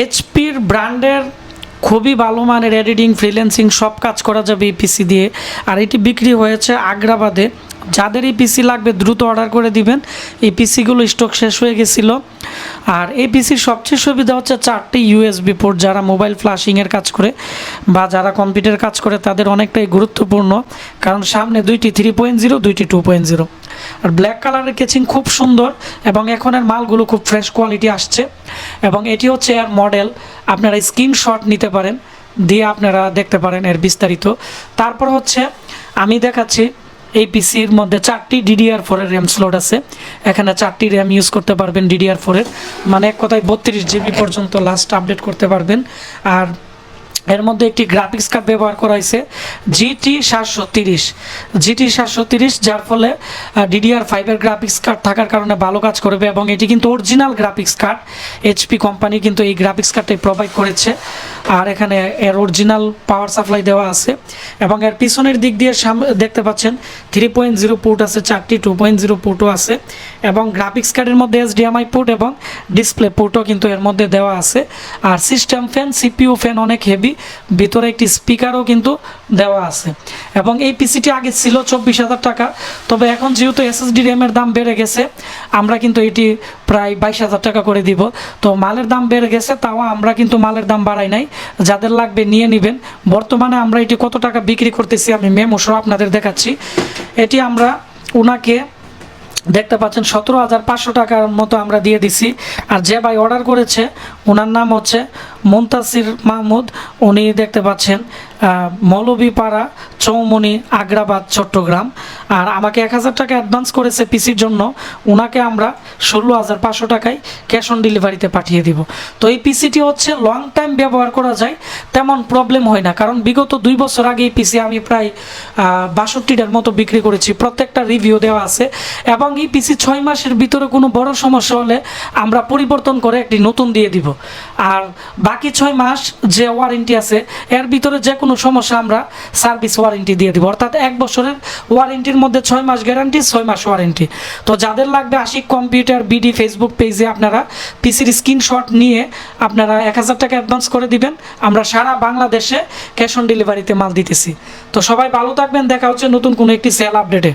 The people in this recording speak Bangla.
এইচপির ব্র্যান্ডের খুবই ভালো মানের এডিটিং ফ্রিল্যান্সিং সব কাজ করা যাবে এই পিসি দিয়ে। আর এটি বিক্রি হয়েছে আগ্রাবাদে। যাদের এই পিসি লাগবে দ্রুত অর্ডার করে দিবেন, এই পিসিগুলো স্টক শেষ হয়ে গেছিলো। আর এই পিসির সবচেয়ে সুবিধা হচ্ছে 4টি ইউএসবি পোর্ট। যারা মোবাইল ফ্ল্যাশিংয়ের কাজ করে বা যারা কম্পিউটার কাজ করে তাদের অনেকটাই গুরুত্বপূর্ণ, কারণ সামনে দুইটি 3.0 দুইটি 2.0। আর ব্ল্যাক কালারের কেচিং খুব সুন্দর এবং এখনের মালগুলো খুব ফ্রেশ কোয়ালিটি আসছে। এবং এটি হচ্ছে এর মডেল, আপনারা স্ক্রিনশট নিতে পারেন, দিয়ে আপনারা দেখতে পারেন এর বিস্তারিত। তারপর হচ্ছে আমি দেখাচ্ছি এই পিসির মধ্যে 4টি DDR4 এর র্যাম স্লট আছে। এখানে 4টি র্যাম ইউজ করতে পারবেন DDR4 এর, মানে এক কথায় 32 GB পর্যন্ত লাস্ট আপডেট করতে পারবেন। আর এর মধ্যে একটি গ্রাফিক্স কার্ড ব্যবহার করা হয়েছে GT730, যার ফলে DDR5 এর গ্রাফিক্স কার্ড থাকার কারণে ভালো কাজ করবে। এবং এটি কিন্তু original graphics card, HP company কিন্তু এই গ্রাফিক্স কার্ডটাই প্রোভাইড করেছে। আর এখানে এর অরিজিনাল পাওয়ার সাপ্লাই দেওয়া আছে। এবং এর পিছনের দিক দিয়ে দেখতে পাচ্ছেন 3.0 পোর্ট আছে, 4টি 2.0 পোর্টও আছে। এবং গ্রাফিক্স কার্ডের মধ্যে HDMI পোর্ট এবং ডিসপ্লে পোর্টও কিন্তু এর মধ্যে দেওয়া আছে। আর সিস্টেম ফ্যান, CPU ফ্যান অনেক হেভি, ভিতরে একটি স্পিকারও কিন্তু দেওয়া আছে। এবং এই পিসিটি আগে ছিল 24,000 টাকা, তবে এখন যেহেতু SSD র্যামের দাম বেড়ে গেছে, আমরা কিন্তু এটি প্রায় 22,000 টাকা করে দিব। তো মালের দাম বেড়ে গেছে, তাও আমরা কিন্তু মালের দাম বাড়াই নাই। যাদের লাগবে নিয়ে নেবেন। বর্তমানে আমরা এটি কত টাকা বিক্রি করতেছি আমি মেমো সহ আপনাদের দেখাচ্ছি। এটি আমরা ওনাকে দেখতে পাচ্ছেন 17,500 টাকার মতো আমরা দিয়ে দিছি। আর যে ভাই অর্ডার করেছে ওনার নাম হচ্ছে মুনতাসির মাহমুদ, উনি দেখতে পাচ্ছেন মৌলভীপাড়া, চৌমনি, আগ্রাবাদ, চট্টগ্রাম। আর আমাকে 1,000 টাকা অ্যাডভান্স করেছে পিসির জন্য, ওনাকে আমরা 16,500 টাকায় ক্যাশ অন ডেলিভারিতে পাঠিয়ে দিব। তো এই পিসিটি হচ্ছে লং টাইম ব্যবহার করা যায়, তেমন প্রবলেম হয় না। কারণ বিগত 2 বছর আগে এই পিসি আমি প্রায় 62টার মতো বিক্রি করেছি, প্রত্যেকটা রিভিউ দেওয়া আছে। এবং এই পিসি 6 মাসের ভিতরে কোনো বড় সমস্যা হলে আমরা পরিবর্তন করে একটি নতুন দিয়ে দিব। আর বাকি 6 মাস যে ওয়ারেন্টি আছে এর ভিতরে যে কোনো সমস্যা আমরা সার্ভিস ওয়ারেন্টি দিয়ে দিব। অর্থাৎ 1 বছরের ওয়ারেন্টির মধ্যে 6 মাস গ্যারান্টি, 6 মাস ওয়ারেন্টি। তো যাদের লাগবে আশিক কম্পিউটার বিডি ফেসবুক পেজে আপনারা পিসির স্ক্রিনশট নিয়ে আপনারা 1,000 টাকা অ্যাডভান্স করে দিবেন। আমরা সারা বাংলাদেশে ক্যাশ অন ডেলিভারিতে মাল দিতেছি। তো সবাই ভালো থাকবেন, দেখা হচ্ছে নতুন কোনো একটি সেল আপডেটে।